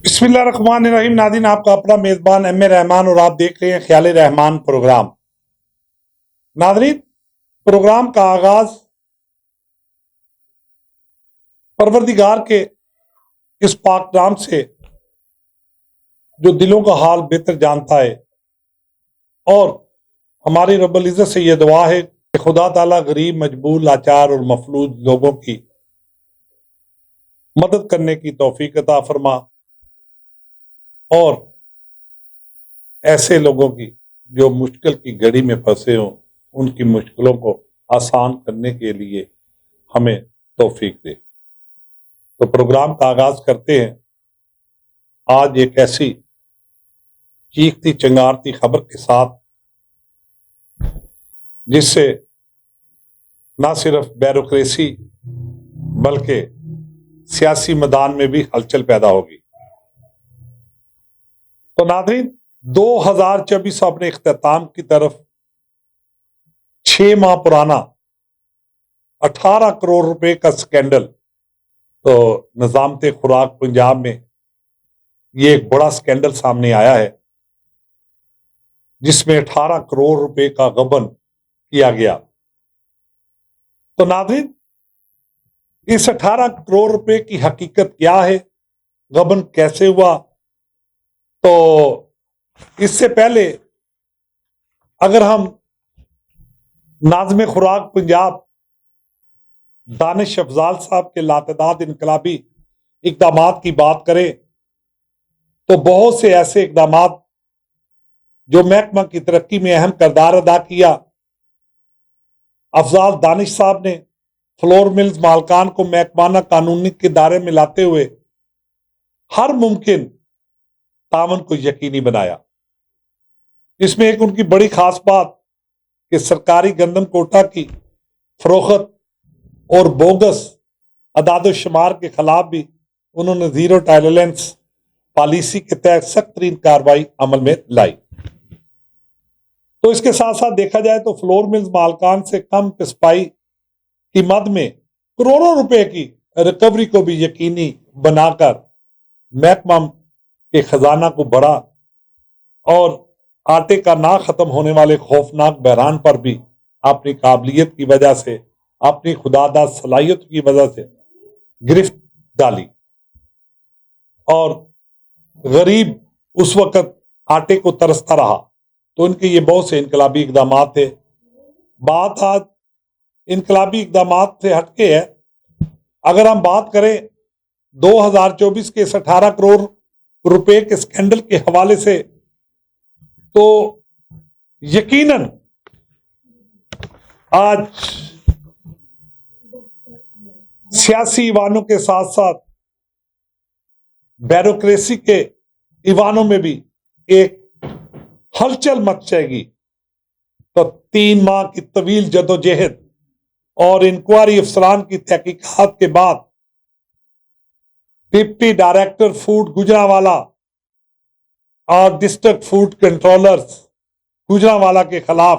بسم اللہ الرحمن الرحیم. ناظرین، آپ کا اپنا میزبان ایم اے رحمان اور آپ دیکھ رہے ہیں خیال رحمان پروگرام. ناظرین، پروگرام کا آغاز پروردگار کے اس پاک نام سے جو دلوں کا حال بہتر جانتا ہے، اور ہماری رب العزت سے یہ دعا ہے کہ خدا تعالیٰ غریب، مجبور، لاچار اور مفلوج لوگوں کی مدد کرنے کی توفیق عطا فرما، اور ایسے لوگوں کی جو مشکل کی گھڑی میں پھنسے ہوں ان کی مشکلوں کو آسان کرنے کے لیے ہمیں توفیق دے. تو پروگرام کا آغاز کرتے ہیں آج ایک ایسی چیختی چنگارتی خبر کے ساتھ جس سے نہ صرف بیوروکریسی بلکہ سیاسی میدان میں بھی ہلچل پیدا ہوگی. تو ناظرین، 2024 اپنے اختتام کی طرف 6 ماہ پرانا 18 کروڑ روپے کا سکینڈل. تو نظامت خوراک پنجاب میں یہ ایک بڑا سکینڈل سامنے آیا ہے جس میں 18 کروڑ روپے کا غبن کیا گیا. تو ناظرین، اس 18 کروڑ روپے کی حقیقت کیا ہے، غبن کیسے ہوا؟ تو اس سے پہلے اگر ہم ناظم خوراک پنجاب دانش افضال صاحب کے لاتعداد انقلابی اقدامات کی بات کریں تو بہت سے ایسے اقدامات جو محکمہ کی ترقی میں اہم کردار ادا کیا. افضال دانش صاحب نے فلور ملز مالکان کو محکمانہ قانونی کے دائرے میں لاتے ہوئے ہر ممکن تعاون کو یقینی بنایا. اس میں ایک ان کی بڑی خاص بات کہ سرکاری گندم کوٹا کی فروخت اور بوگس اعداد و شمار کے خلاف بھی انہوں نے زیرو ٹالرنس پالیسی کے تحت سخت ترین کارروائی عمل میں لائی. تو اس کے ساتھ ساتھ دیکھا جائے تو فلور ملز مالکان سے کم پسپائی کی مد میں کروڑوں روپے کی ریکوری کو بھی یقینی بنا کر محکمہ کے خزانہ کو بڑھا اور آٹے کا نہ ختم ہونے والے خوفناک بحران پر بھی اپنی قابلیت کی وجہ سے، اپنی خداداد صلاحیت کی وجہ سے گرفت ڈالی. اور غریب اس وقت آٹے کو ترستا رہا. تو ان کے یہ بہت سے انقلابی اقدامات تھے. بات آج انقلابی اقدامات سے ہٹ کے ہے. اگر ہم بات کریں 2024 کے 18 کروڑ روپے کے سکینڈل کے حوالے سے تو یقیناً آج سیاسی ایوانوں کے ساتھ ساتھ بیوروکریسی کے ایوانوں میں بھی ایک ہلچل مچ جائے گی. تو 3 ماہ کی طویل جدوجہد اور انکوائری افسران کی تحقیقات کے بعد ڈپٹی ڈائریکٹر فوڈ گوجرانوالا اور ڈسٹرکٹ فوڈ کنٹرولرز گوجرانوالا کے خلاف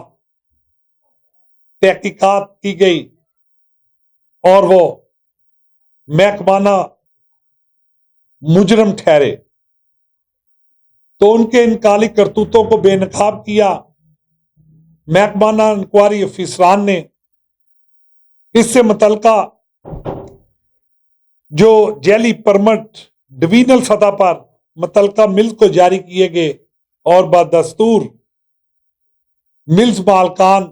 تحقیقات کی گئی اور وہ محکمانہ مجرم ٹھہرے. تو ان کے ان کالی کرتوتوں کو بے نقاب کیا محکمانہ انکوائری افسران نے. اس سے متعلقہ جو جعلی پرمٹ ڈویژنل سطح پر متعلقہ ملز کو جاری کیے گئے اور بدستور ملز مالکان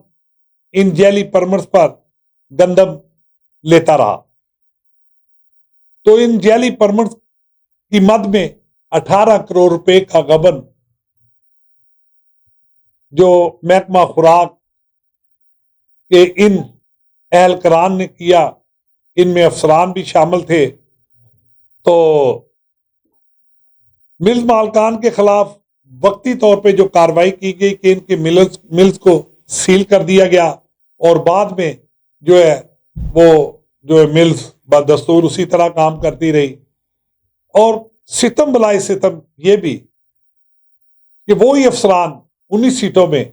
ان جعلی پرمٹس پر گندم لیتا رہا. تو ان جعلی پرمٹس کی مد میں 18 کروڑ روپے کا غبن جو محکمہ خوراک کے ان اہلکاران نے کیا، ان میں افسران بھی شامل تھے. تو ملز مالکان کے خلاف وقتی طور پہ جو کارروائی کی گئی کہ ان کے ملز کو سیل کر دیا گیا اور بعد میں جو ہے وہ جو ہے ملز بدستور اسی طرح کام کرتی رہی. اور ستم بلائے ستم یہ بھی کہ وہی افسران 19 سیٹوں میں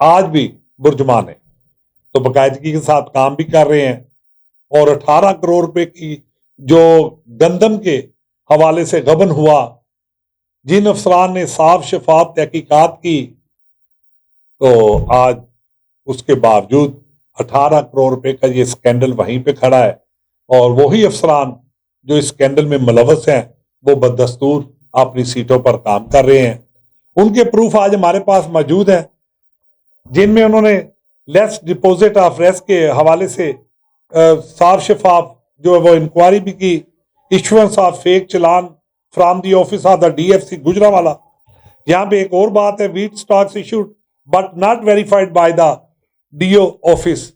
آج بھی برجمان ہیں، تو باقاعدگی کے ساتھ کام بھی کر رہے ہیں. اور 18 کروڑ روپے کی جو گندم کے حوالے سے غبن ہوا جن افسران نے صاف شفاف تحقیقات کی تو آج اس کے باوجود 18 کروڑ روپے کا یہ اسکینڈل وہیں پہ کھڑا ہے، اور وہی افسران جو اس اسکینڈل میں ملوث ہیں وہ بدستور اپنی سیٹوں پر کام کر رہے ہیں۔ ان کے پروف آج ہمارے پاس موجود ہیں، جن میں انہوں نے لیس ڈپوزٹ آف ریسک کے حوالے سے صاف شفاف جو ہے وہ انکوائری بھی کی، issuance of fake challan from the office of the D F C Gujranwala. یہاں پہ ایک اور بات ہے، wheat stocks issued but not verified by the D O office,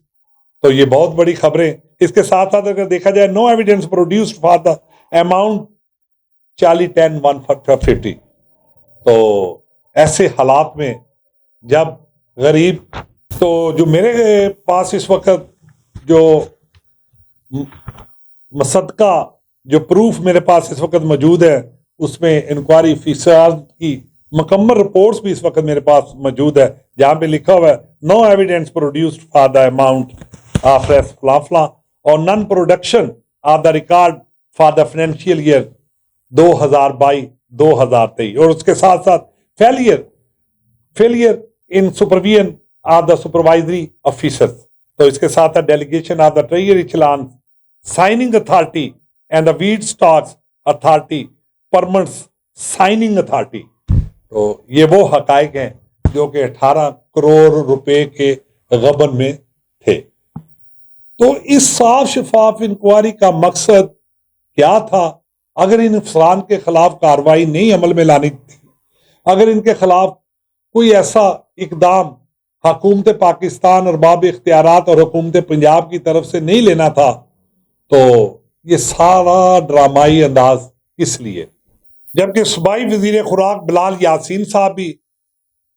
تو یہ بہت بڑی خبریں۔ اس کے ساتھ ساتھ اگر دیکھا جائے نو evidence produced for the amount 40-10-150، تو ایسے حالات میں جب غریب، تو جو میرے پاس اس وقت جو مصدقہ جو پروف میرے پاس اس وقت موجود ہے، اس میں انکوائری فیصد کی مکمل رپورٹس بھی اس وقت میرے پاس موجود ہے، جہاں پہ لکھا ہوا ہے no evidence produced for the amount of ریس فلاں اور non production of the record for the financial year 2022-2023، اور اس کے ساتھ ساتھ failure in supervision of the supervisory officers, تو اس کے ساتھ ساتھ delegation of the treasury challan signing authority and the wheat stocks authority permit signing authority. تو یہ وہ حقائق ہیں جو کہ 18 کروڑ روپے کے غبن میں تھے۔ تو اس صاف شفاف انکوائری کا مقصد کیا تھا؟ اگر ان افسران کے خلاف کارروائی نہیں عمل میں لانی تھی، اگر ان کے خلاف کوئی ایسا اقدام حکومت پاکستان ارباب اختیارات اور حکومت پنجاب کی طرف سے نہیں لینا تھا، تو یہ سارا ڈرامائی انداز کس لیے؟ جبکہ صوبائی وزیر خوراک بلال یاسین صاحب بھی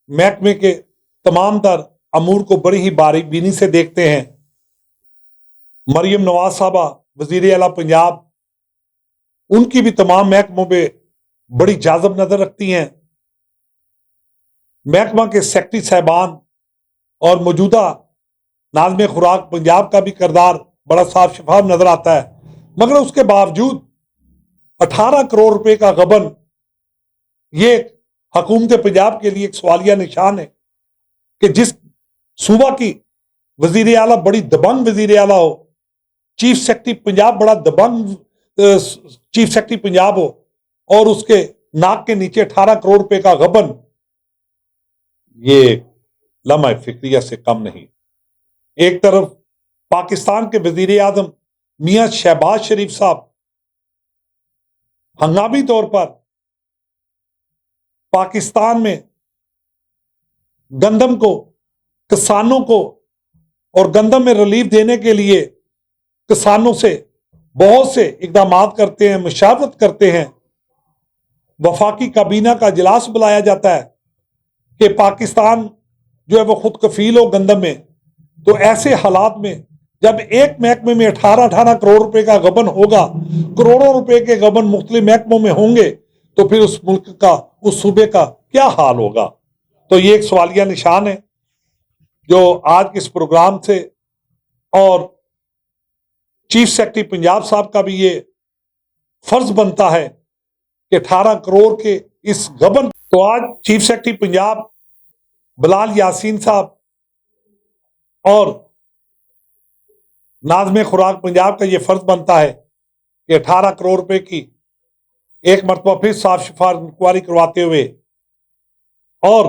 محکمے کے تمام تر امور کو بڑی ہی باریک بینی سے دیکھتے ہیں۔ مریم نواز صاحبہ وزیر اعلیٰ پنجاب، ان کی بھی تمام محکموں پہ بڑی جازب نظر رکھتی ہیں۔ محکمہ کے سیکرٹری صاحبان اور موجودہ ناظم خوراک پنجاب کا بھی کردار بڑا صاف شفاف نظر آتا ہے، مگر اس کے باوجود 18 کروڑ روپے کا غبن، یہ حکومت پنجاب کے لیے ایک سوالیہ نشان ہے کہ جس صوبہ کی وزیر اعلیٰ بڑی دبنگ وزیر اعلیٰ ہو، چیف سیکرٹری پنجاب بڑا دبنگ چیف سیکرٹری پنجاب ہو، اور اس کے ناک کے نیچے 18 کروڑ روپے کا غبن، یہ لمحہ فکریہ سے کم نہیں۔ ایک طرف پاکستان کے وزیر اعظم میاں شہباز شریف صاحب ہنگامی طور پر پاکستان میں گندم کو، کسانوں کو اور گندم میں ریلیف دینے کے لیے کسانوں سے بہت سے اقدامات کرتے ہیں، مشاورت کرتے ہیں۔ وفاقی کابینہ کا اجلاس بلایا جاتا ہے کہ پاکستان جو ہے وہ خود کفیل ہو گندم میں۔ تو ایسے حالات میں جب ایک محکمے میں 18 کروڑ روپے کا غبن ہوگا، کروڑوں روپے کے غبن مختلف محکموں میں ہوں گے، تو پھر اس ملک کا، اس صوبے کا کیا حال ہوگا؟ تو یہ ایک سوالیہ نشان ہے جو آج کے اس پروگرام سے، اور چیف سیکرٹری پنجاب صاحب کا بھی یہ فرض بنتا ہے کہ 18 کروڑ کے اس غبن، تو آج چیف سیکرٹری پنجاب بلال یاسین صاحب اور ناظم خوراک پنجاب کا یہ فرض بنتا ہے کہ 18 کروڑ روپے کی ایک مرتبہ پھر صاف شفاف انکوائری کرواتے ہوئے، اور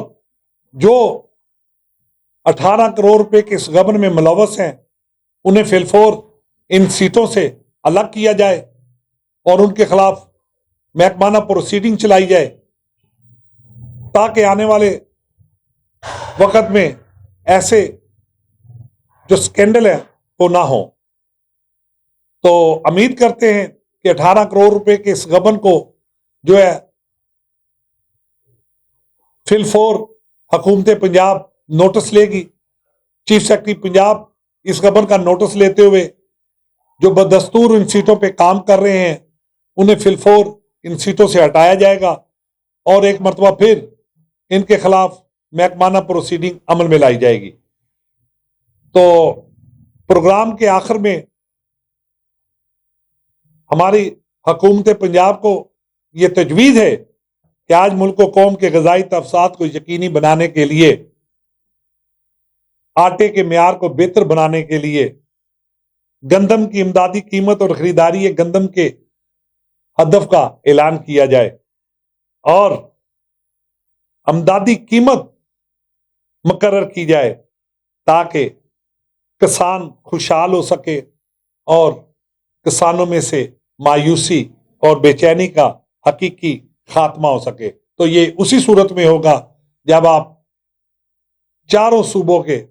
جو 18 کروڑ روپے کے اس غبن میں ملوث ہیں انہیں فی الفور ان سیٹوں سے الگ کیا جائے اور ان کے خلاف محکمانہ پروسیڈنگ چلائی جائے، تاکہ آنے والے وقت میں ایسے جو سکینڈل ہیں وہ نہ ہوں۔ تو امید کرتے ہیں کہ 18 کروڑ روپے کے اس غبن کو جو ہے فی الفور حکومت پنجاب نوٹس لے گی۔ چیف سیکرٹری پنجاب اس غبن کا نوٹس لیتے ہوئے جو بدستور ان سیٹوں پہ کام کر رہے ہیں انہیں فی الفور ان سیٹوں سے ہٹایا جائے گا، اور ایک مرتبہ پھر ان کے خلاف محکمانہ پروسیڈنگ عمل میں لائی جائے گی۔ تو پروگرام کے آخر میں ہماری حکومت پنجاب کو یہ تجویز ہے کہ آج ملک و قوم کے غذائی تحفظات کو یقینی بنانے کے لیے، آٹے کے معیار کو بہتر بنانے کے لیے گندم کی امدادی قیمت اور خریداری گندم کے ہدف کا اعلان کیا جائے اور امدادی قیمت مقرر کی جائے تاکہ کسان خوشحال ہو سکے اور کسانوں میں سے مایوسی اور بے چینی کا حقیقی خاتمہ ہو سکے۔ تو یہ اسی صورت میں ہوگا جب آپ چاروں صوبوں کے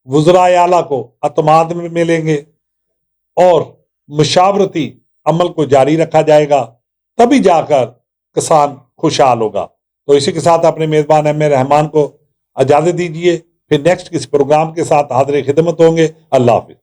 وزرائے اعلیٰ کو اعتماد میں ملیں گے اور مشاورتی عمل کو جاری رکھا جائے گا، تبھی جا کر کسان خوشحال ہوگا۔ تو اسی کے ساتھ اپنے میزبان ایم اے رحمان کو اجازت دیجیے، پھر نیکسٹ کس پروگرام کے ساتھ حاضر خدمت ہوں گے۔ اللہ حافظ۔